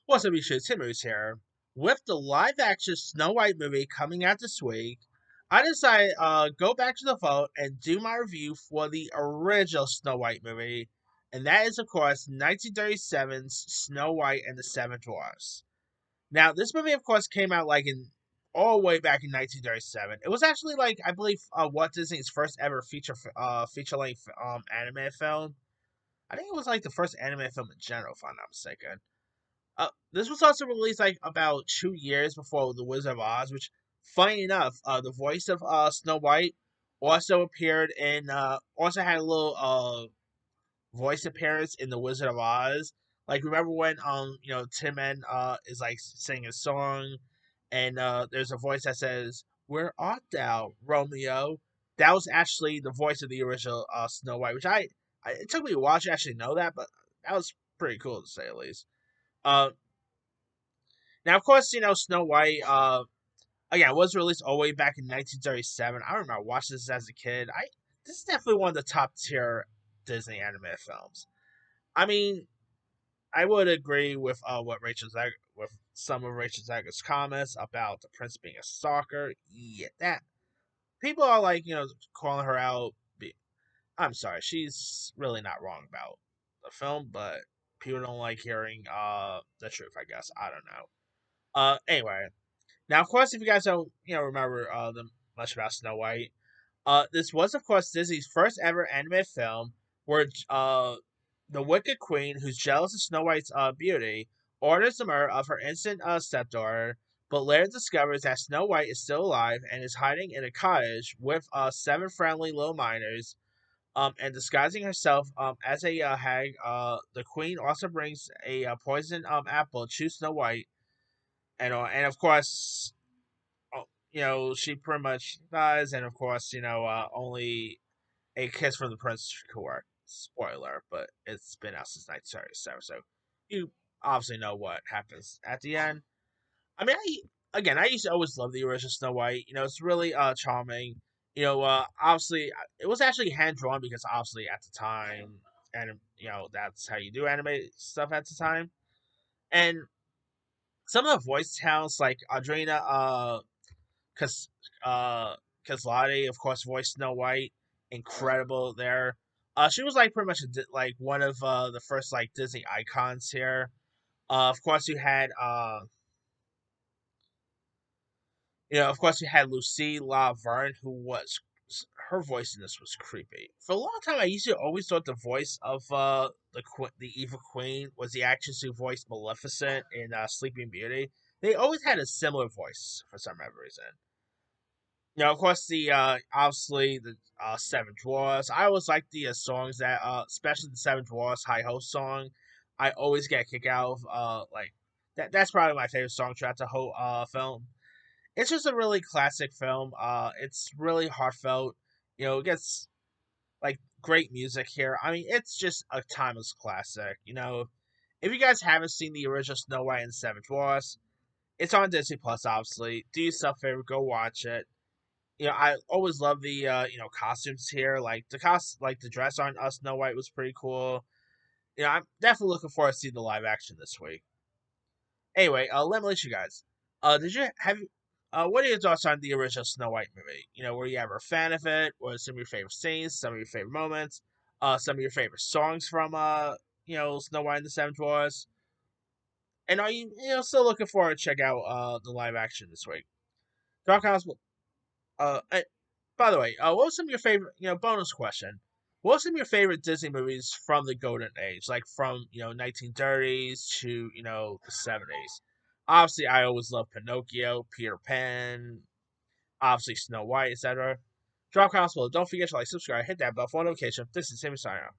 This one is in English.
What's up, you Timmons here. With the live action Snow White movie coming out this week, I decided go back to the vault and do my review for the original Snow White movie, and that is of course 1937's Snow White and the Seven Dwarfs. Now, this movie of course came out like in all the way back in 1937. It was actually like I believe Walt Disney's first ever feature length anime film. I think it was like the first anime film in general, if I'm not mistaken. This was also released like about 2 years before The Wizard of Oz, which, funny enough, the voice of Snow White also appeared in, also had a little voice appearance in The Wizard of Oz. Like, remember when Tim and is like singing a song, and there's a voice that says, "Where art thou, Romeo?" That was actually the voice of the original Snow White, which it took me a while to actually know that, but that was pretty cool to say at least. Uh, Now, of course, Snow White. Again, was released all the way back in 1937. I remember watching this as a kid. This is definitely one of the top tier Disney animated films. I mean, I would agree with with some of Rachel Zegler's comments about the prince being a stalker. Yeah, that people are like calling her out. I'm sorry, she's really not wrong about the film, but people don't like hearing the truth. I guess I don't know. Anyway, now, of course, if you guys don't, remember much about Snow White, this was, of course, Disney's first ever animated film where the Wicked Queen, who's jealous of Snow White's beauty, orders the murder of her innocent stepdaughter, but later discovers that Snow White is still alive and is hiding in a cottage with seven friendly little miners. And disguising herself as a hag, the queen also brings a poisoned apple to Snow White, and of course, she pretty much dies, and of course, only a kiss from the prince could work. Spoiler, but it's been out since 1937, so you obviously know what happens at the end. I mean, I used to always love the original Snow White. It's really charming. Obviously, it was actually hand drawn because obviously at the time, and that's how you do anime stuff at the time. And some of the voice talents like Adrena Cause Kaslati, of course, voiced Snow White, incredible there. She was like pretty much like one of the first like Disney icons here. Of course, of course, you had Lucy Laverne, who was her voice in this was creepy. For a long time, I used to always thought the voice of the evil queen was the actress who voiced Maleficent in Sleeping Beauty. They always had a similar voice for some reason. Of course, the obviously the Seven Dwarfs. I always like the songs that, especially the Seven Dwarfs High Ho song. I always get a kick out of like that. That's probably my favorite song throughout the whole film. It's just a really classic film. It's really heartfelt. It gets like great music here. I mean, it's just a timeless classic. If you guys haven't seen the original Snow White and the Seven Dwarfs, it's on Disney Plus. Obviously, do yourself a favor, go watch it. I always love the costumes here. Like like the dress on Snow White was pretty cool. I'm definitely looking forward to seeing the live action this week. Anyway, let me let you guys. Did you have what are your thoughts on the original Snow White movie? Were you ever a fan of it? What are some of your favorite scenes? Some of your favorite moments? Some of your favorite songs from Snow White and the Seven Dwarfs? And are you still looking forward to check out the live action this week? Dark House. By the way, what was some of your favorite, bonus question? What were some of your favorite Disney movies from the Golden Age, like from 1930s to the 70s? Obviously, I always loved Pinocchio, Peter Pan, obviously Snow White, etc. Drop comments below. Don't forget to like, subscribe, hit that bell for notification. This is Sammy signing out.